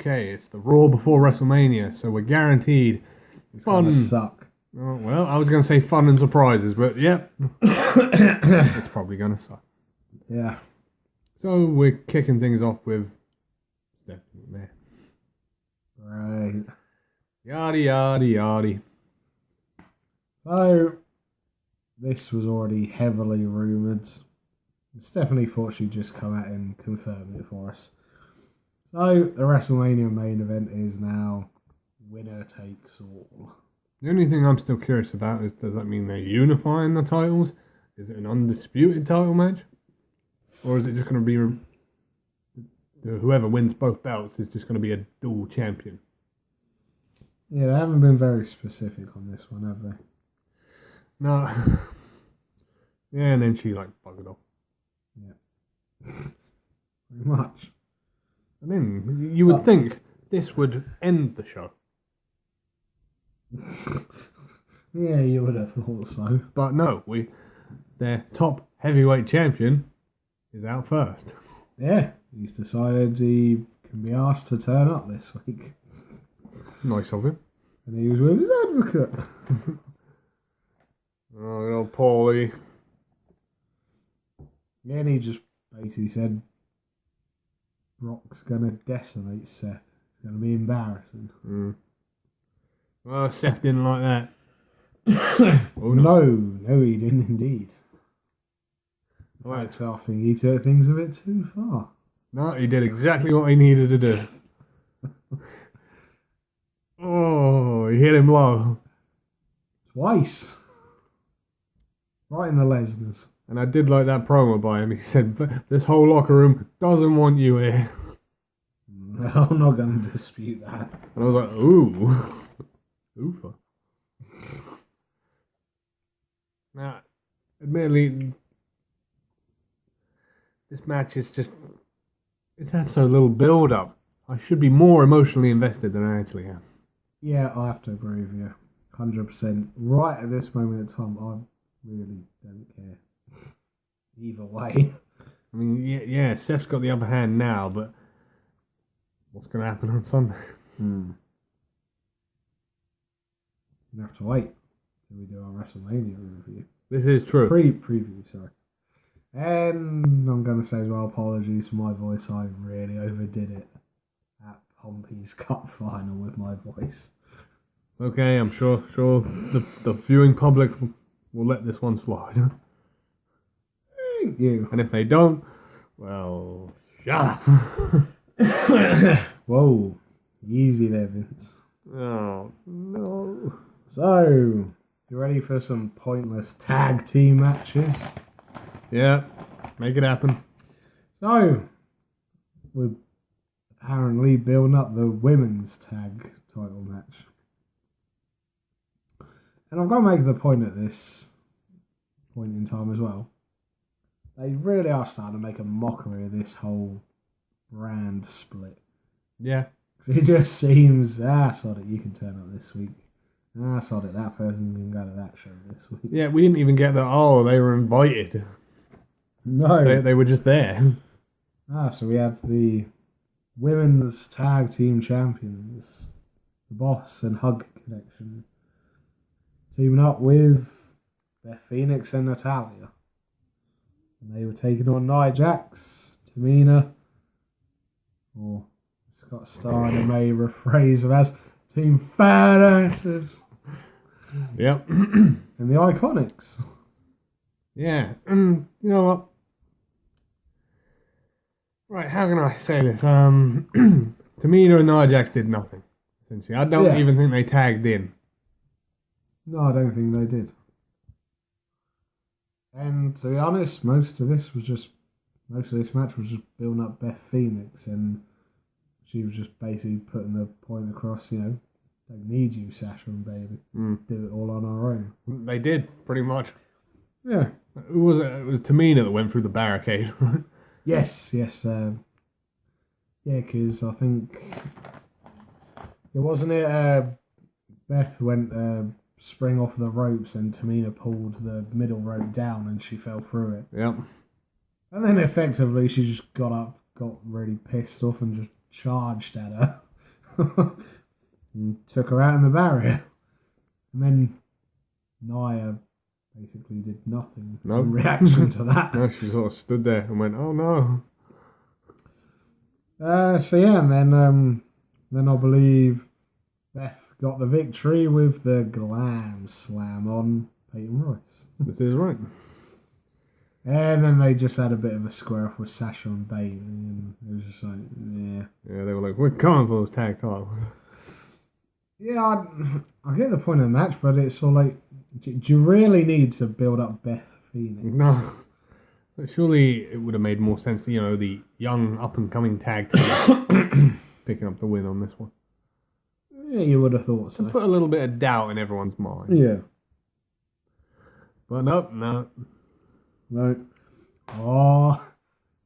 Okay, it's the Raw before WrestleMania, so we're guaranteed It's fun. gonna suck. Oh, well, I was going to say fun and surprises, but yep, it's probably going to suck. Yeah. So we're kicking things off with Stephanie McMahon. Right. Yada yada yada. So this was already heavily rumoured. Stephanie thought she'd just come out and confirm it for us. So the WrestleMania main event is now winner takes all. The only thing I'm still curious about is, does that mean they're unifying the titles? Is it an undisputed title match? Or is it just going to be whoever wins both belts is just going to be a dual champion? Yeah, they haven't been very specific on this one, have they? No. Yeah, and then she buggered off. Yeah. Pretty much. And then you would think this would end the show. Yeah, you would have thought so. But no, their top heavyweight champion is out first. Yeah, he's decided he can be asked to turn up this week. Nice of him. And he was with his advocate. Oh, good old Paulie. Yeah, and he just basically said Brock's going to decimate Seth. It's going to be embarrassing. Mm. Well, Seth didn't like that. Oh, no, he didn't indeed. In Right. fact, I think he took things a bit too far. No, he did exactly what he needed to do. Oh, he hit him low. Twice. Right in the Lesners. And I did like that promo by him. He said, this whole locker room doesn't want you here. No, I'm not going to dispute that. And I was like, ooh. Oofa. Now, admittedly, this match is just... It's had so little build-up. I should be more emotionally invested than I actually am. Yeah, I have to agree with you. 100%. Right at this moment in time, I really don't care. Either way. I mean, yeah, Seth's got the upper hand now, but what's going to happen on Sunday? You have to wait till we do our WrestleMania review. This is true. Preview, sorry. And I'm going to say as well, apologies for my voice. I really overdid it at Pompey's Cup final with my voice. Okay, I'm sure the viewing public will let this one slide. Thank you. And if they don't, well, shut up. Whoa. Easy there, Vince. Oh, no. So, you ready for some pointless tag team matches? Yeah, make it happen. So, we're apparently building up the women's tag title match. And I've got to make the point at this point in time as well. They really are starting to make a mockery of this whole brand split. Yeah. It just seems, sod it, you can turn up this week. Sod it, that person can go to that show this week. Yeah, we didn't even get that, they were invited. No. They were just there. So we had the women's tag team champions, the Boss and Hug Connection, teaming up with Beth Phoenix and Natalia. And they were taking on Nia Jax, Tamina, or Scott Steiner may rephrase them as Team Badasses. Yep. And the Iconics. Yeah. You know what? Right, how can I say this? Tamina and Nia Jax did nothing, essentially. I don't even think they tagged in. No, I don't think they did. And to be honest, most of this match was just building up Beth Phoenix, and she was just basically putting the point across, don't need you, Sasha and Bailey. Do it all on our own. They did, pretty much. Yeah. Who was it? It was Tamina that went through the barricade, right? Yes. Yeah, because I think... It wasn't it... Beth went spring off the ropes and Tamina pulled the middle rope down and she fell through it. Yep. And then effectively she just got up, got really pissed off and just charged at her. and took her out in the barrier. And then Nia basically did nothing Nope. in reaction to that. No, she sort of stood there and went, "Oh no." So yeah, and then I believe Beth got the victory with the glam slam on Peyton Royce. This is right. And then they just had a bit of a square off with Sasha and Bayley, and it was just like, yeah. Yeah, they were like, "We're going for those tag titles." Yeah, I get the point of the match, but it's sort of like, do you really need to build up Beth Phoenix? No. But surely it would have made more sense, the young up and coming tag team picking up the win on this one. Yeah, you would have thought so. To put a little bit of doubt in everyone's mind. Yeah. But nope, no. No. Oh,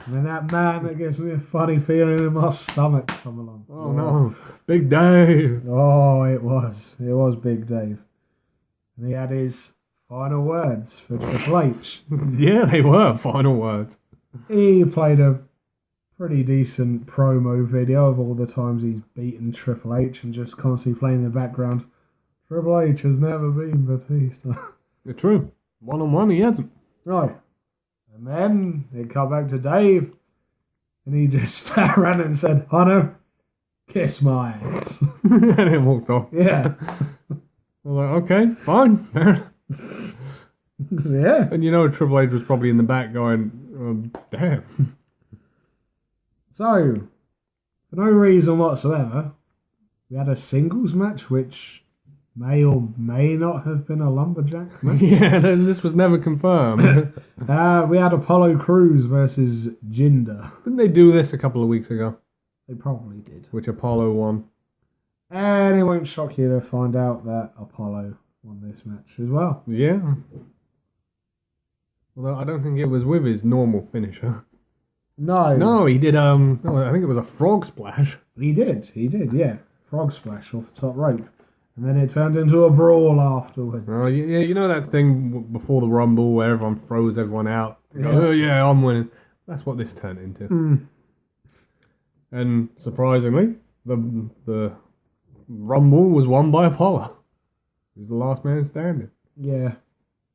and then that man that gives me a funny feeling in my stomach come along. Oh no, Big Dave. Oh, it was Big Dave. And he had his final words for Triple H. Yeah, they were final words. He played a pretty decent promo video of all the times he's beaten Triple H and just constantly playing in the background. Triple H has never been Batista. It's true. One-on-one, he hasn't. Right. And then it cut back to Dave, and he just ran and said, "Hunter, kiss my ass." And then walked off. Yeah. I was like, okay, fine. Yeah. And Triple H was probably in the back going, damn. So, for no reason whatsoever, we had a singles match, which may or may not have been a lumberjack match. Yeah, this was never confirmed. We had Apollo Crews versus Jinder. Didn't they do this a couple of weeks ago? They probably did. Which Apollo won. And it won't shock you to find out that Apollo won this match as well. Yeah. Although I don't think it was with his normal finisher. No. No, he did, I think it was a frog splash. He did, yeah. Frog splash off the top rope. And then it turned into a brawl afterwards. Oh, yeah, you know that thing before the Rumble where everyone throws everyone out? Yeah. Oh, yeah, I'm winning. That's what this turned into. And surprisingly, the Rumble was won by Apollo. He was the last man standing. Yeah.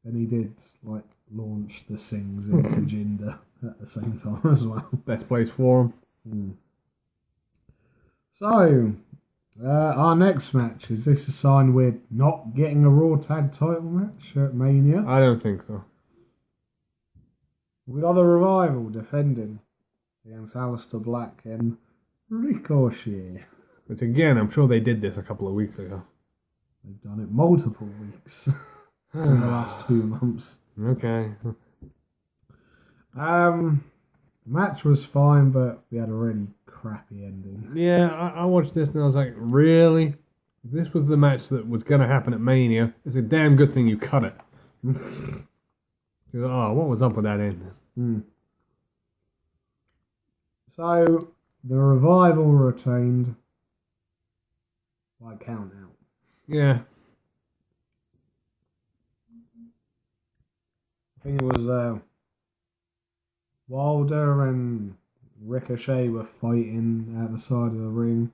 And he did, launch the Sings into Jinder at the same time as well. Best place for him. So, our next match, is this a sign we're not getting a Raw Tag title match at Mania? I don't think so. We got the Revival defending against Aleister Black and Ricochet. Which again, I'm sure they did this a couple of weeks ago. They've done it multiple weeks in the last 2 months. Okay. The match was fine, but we had a really crappy ending. Yeah, I watched this and I was like, really? If this was the match that was going to happen at Mania, it's a damn good thing you cut it. Oh, what was up with that ending? So, the Revival retained by count out. Yeah. I think it was Wilder and Ricochet were fighting at the side of the ring.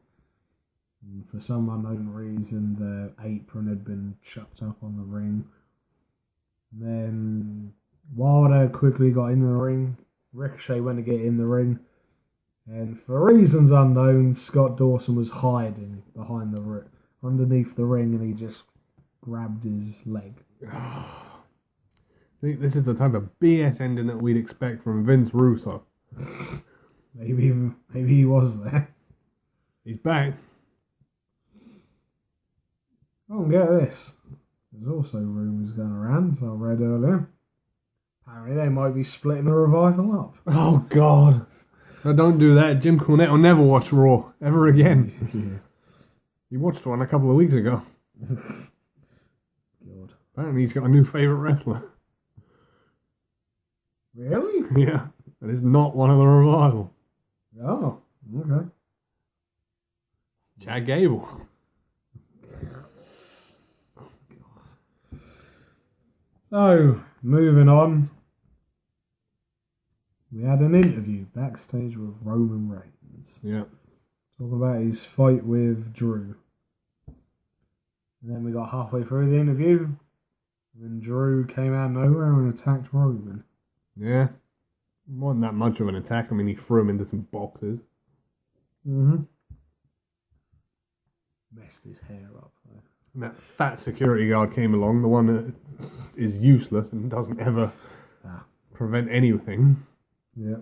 And for some unknown reason, the apron had been chucked up on the ring. Then Wilder quickly got in the ring. Ricochet went to get in the ring. And for reasons unknown, Scott Dawson was hiding behind underneath the ring, and he just grabbed his leg. This is the type of BS ending that we'd expect from Vince Russo. Maybe he was there. He's back. Oh, and get this. There's also rumours going around, I read earlier. Apparently they might be splitting the Revival up. Oh, God. No, don't do that. Jim Cornette will never watch Raw ever again. Yeah. He watched one a couple of weeks ago. God. Apparently he's got a new favourite wrestler. Really? Yeah. And it's not one of the Revival. Oh, okay. Chad Gable. So, moving on. We had an interview backstage with Roman Reigns. Yeah. talking about his fight with Drew. And then we got halfway through the interview, and then Drew came out of nowhere and attacked Roman. Yeah. Wasn't that much of an attack. I mean, he threw him into some boxes. Mm-hmm. Messed his hair up, though. And that fat security guard came along, the one that is useless and doesn't ever prevent anything. Yeah.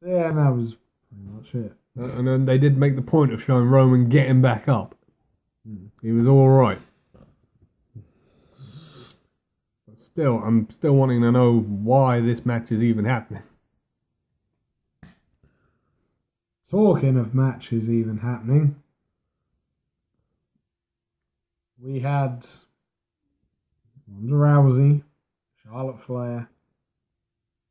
Yeah, and that was pretty much it. And then they did make the point of showing Roman getting back up. He was all right. But still, I'm still wanting to know why this match is even happening. Talking of matches even happening, we had Ronda Rousey, Charlotte Flair,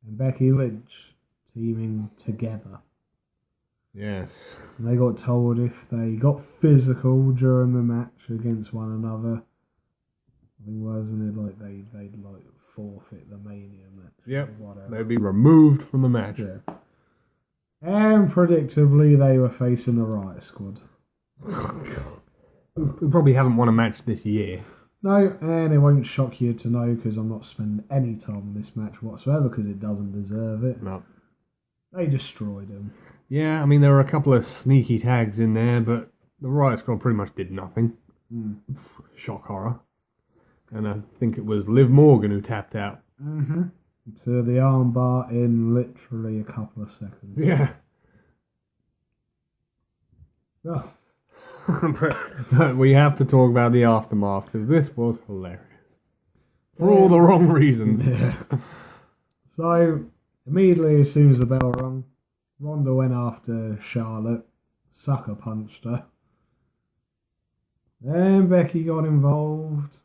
and Becky Lynch teaming together. Yes. And they got told if they got physical during the match against one another, I think wasn't it like they'd like forfeit the Mania match? Yep. Or whatever. They'd be removed from the match. Yeah. And predictably, they were facing the Riot Squad. We probably haven't won a match this year. No, and it won't shock you to know because I'm not spending any time on this match whatsoever because it doesn't deserve it. No. They destroyed him. Yeah, I mean, there were a couple of sneaky tags in there, but the Riot Squad pretty much did nothing. Shock horror. And I think it was Liv Morgan who tapped out. Mm-hmm. To the armbar in literally a couple of seconds. Yeah. Oh. But we have to talk about the aftermath because this was hilarious. For all the wrong reasons. Yeah. So, immediately as soon as the bell rung, Ronda went after Charlotte, sucker punched her. Then Becky got involved.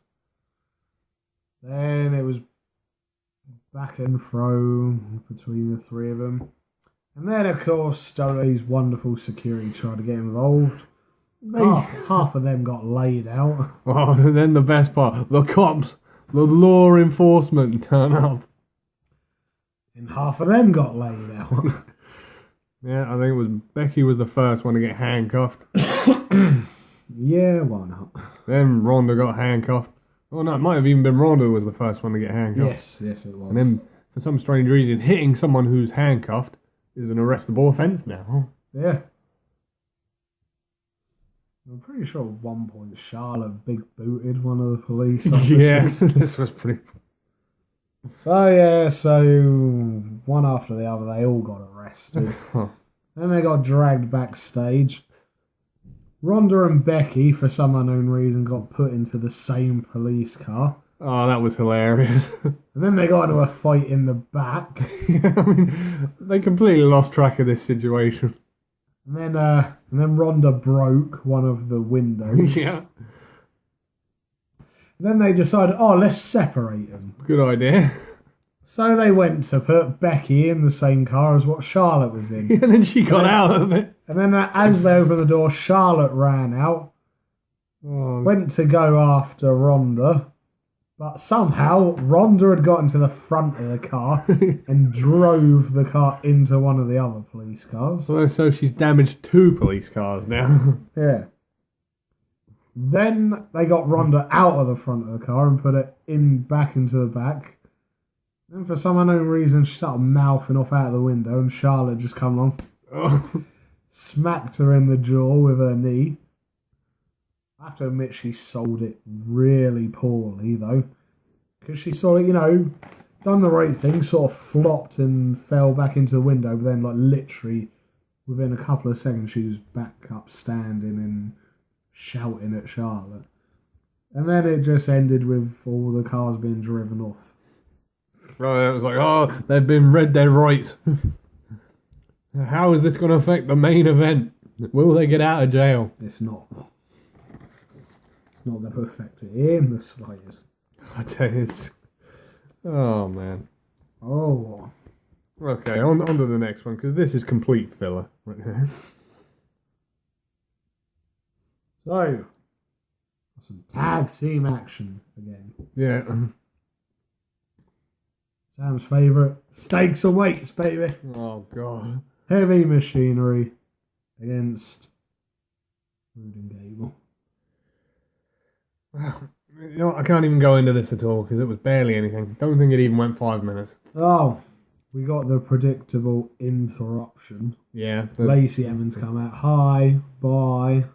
Then it was back and fro between the three of them. And then, of course, WWE's wonderful security tried to get involved. Half of them got laid out. Oh, and then the best part, the cops, the law enforcement turn up. And half of them got laid out. Yeah, I think it was Becky was the first one to get handcuffed. Yeah, why not? Then Ronda got handcuffed. Oh no, it might have even been Ronda who was the first one to get handcuffed. Yes, it was. And then, for some strange reason, hitting someone who's handcuffed is an arrestable offence now. Yeah. I'm pretty sure at one point Charlotte big booted one of the police officers. Yeah, this was pretty... So one after the other, they all got arrested. Then they got dragged backstage. Ronda and Becky, for some unknown reason, got put into the same police car. Oh, that was hilarious. And then they got into a fight in the back. Yeah, I mean, they completely lost track of this situation. And then Ronda broke one of the windows. Yeah. Then they decided, let's separate them. Good idea. So they went to put Becky in the same car as what Charlotte was in. And then she got out of it. And then as they opened the door, Charlotte ran out, went to go after Ronda, but somehow Ronda had gotten to the front of the car and drove the car into one of the other police cars. So she's damaged 2 police cars now. Yeah. Then they got Ronda out of the front of the car and put it back into the back. Then for some unknown reason, she started mouthing off out of the window, and Charlotte just come along, smacked her in the jaw with her knee. I have to admit, she sold it really poorly, though, because she sort of, done the right thing, sort of flopped and fell back into the window, but then, literally, within a couple of seconds, she was back up standing and shouting at Charlotte. And then it just ended with all the cars being driven off. Right, it was like, they've been read their rights. How is this going to affect the main event? Will they get out of jail? It's not. It's not going to affect it in the slightest. I tell you, oh man. Oh. Okay, on to the next one, because this is complete filler right here. So, some tag team action again. Yeah. Sam's favourite, stakes and weights, baby. Oh god. Heavy Machinery against Rude and Gable. You know what, I can't even go into this at all because it was barely anything. Don't think it even went 5 minutes. Oh, we got the predictable interruption. Yeah. Lacey Evans come out. Hi, bye.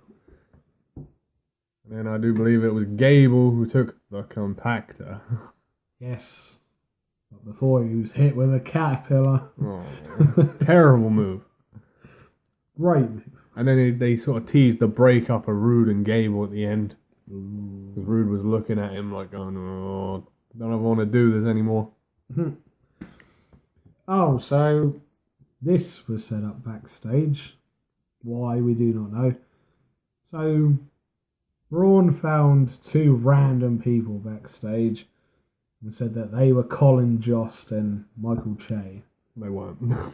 And I do believe it was Gable who took the compactor. Yes. But before he was hit with a caterpillar. Oh, terrible move. Great move. And then they sort of teased the breakup of Rude and Gable at the end. Because Rude was looking at him like, oh no, don't ever want to do this anymore. Oh, so this was set up backstage. Why, we do not know. So Braun found two random people backstage and said that they were Colin Jost and Michael Che. They weren't. No.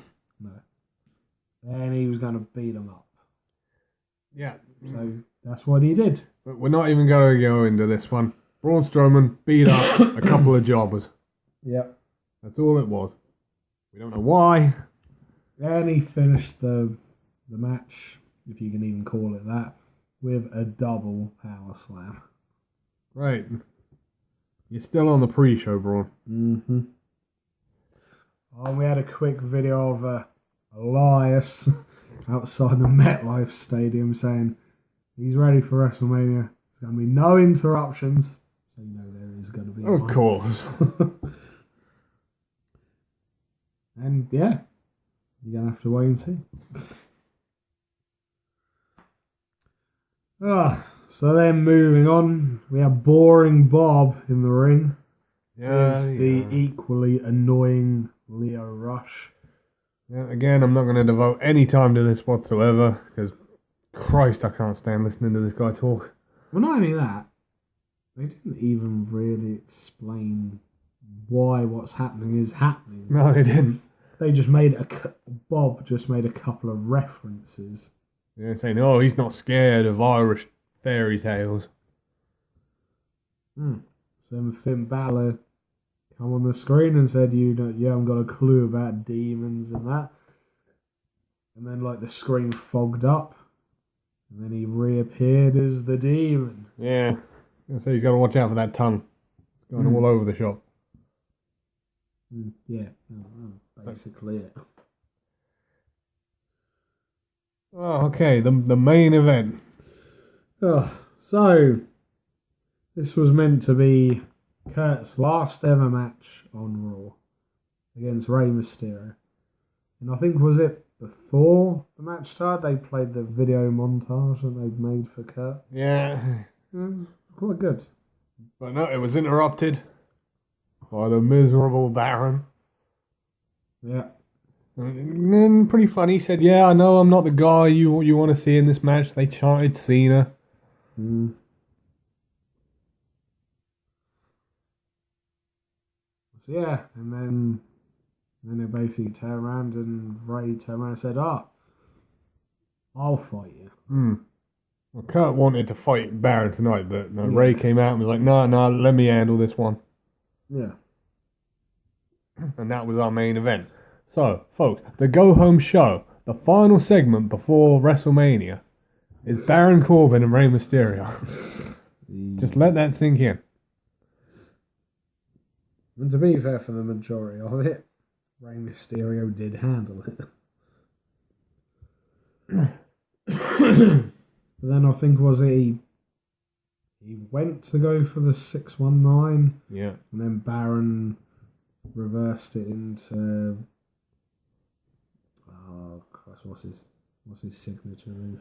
And he was going to beat them up. Yeah. So that's what he did. But we're not even going to go into this one. Braun Strowman beat up a couple of jobbers. Yep. That's all it was. We don't know why. And he finished the match, if you can even call it that, with a double power slam. Right. You're still on the pre-show, Braun. Mm-hmm. And we had a quick video of Elias outside the MetLife Stadium saying he's ready for WrestleMania. There's going to be no interruptions. So you know there is going to be Of one. course. And yeah, you're going to have to wait and see. So then moving on, we have Boring Bob in the ring. With the equally annoying Leo Rush. Yeah, again, I'm not going to devote any time to this whatsoever, because Christ, I can't stand listening to this guy talk. Well, not only that, they didn't even really explain why what's happening is happening. No, they didn't. They just made Bob just made a couple of references. They're saying, oh, he's not scared of Irish fairy tales. So then Finn Balor come on the screen and said, you haven't got a clue about demons and that. And then like the screen fogged up. And then he reappeared as the demon. Yeah. So he's got to watch out for that tongue. It's going all over the shop. Yeah, basically it. Oh, okay, the main event. So, this was meant to be Kurt's last ever match on Raw against Rey Mysterio. And I think, was it before the match started, they played the video montage that they'd made for Kurt? Yeah. Quite good. But no, it was interrupted by the miserable Baron. Yeah. And then pretty funny, he said, yeah, I know I'm not the guy you want to see in this match. They chanted Cena. So yeah, and then they basically turned around and Ray turned around and said, I'll fight you. Well, Kurt wanted to fight Baron tonight, but no, Ray came out and was like, no, let me handle this one. Yeah. And that was our main event. So, folks, the go-home show, the final segment before WrestleMania, is Baron Corbin and Rey Mysterio. Just let that sink in. And to be fair, for the majority of it, Rey Mysterio did handle it. But then I think, was it he went to go for the 619? Yeah. And then Baron reversed it into... Oh, Christ, what's his signature move?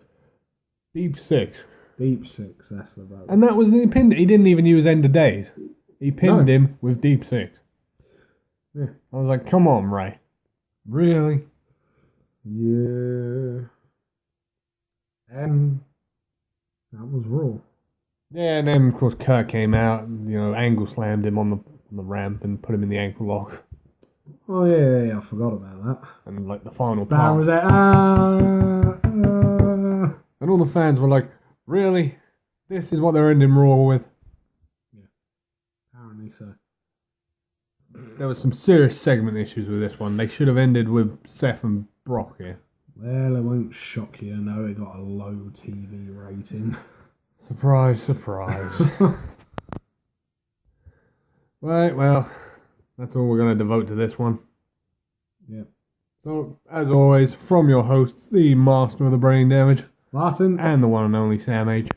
Deep Six. Deep Six, that's the vote. And that was the pin. He didn't even use End of Days. He pinned him with Deep Six. Yeah. I was like, come on, Ray. Really? Yeah. And that was Raw. Yeah, and then, of course, Kurt came out and, angle slammed him on the ramp and put him in the ankle lock. Oh, yeah, I forgot about that. And, like, the final Baron part. was like, And all the fans were like, really? This is what they're ending Raw with? Yeah, apparently so. There was some serious segment issues with this one. They should have ended with Seth and Brock here. Well, it won't shock you to know it got a low TV rating. Surprise, surprise. Right, well, that's all we're going to devote to this one. Yep. So, as always, from your hosts, the master of the brain damage, Martin. and the one and only Sam H.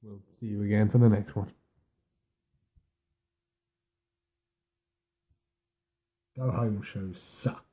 We'll see you again for the next one. Go home shows suck.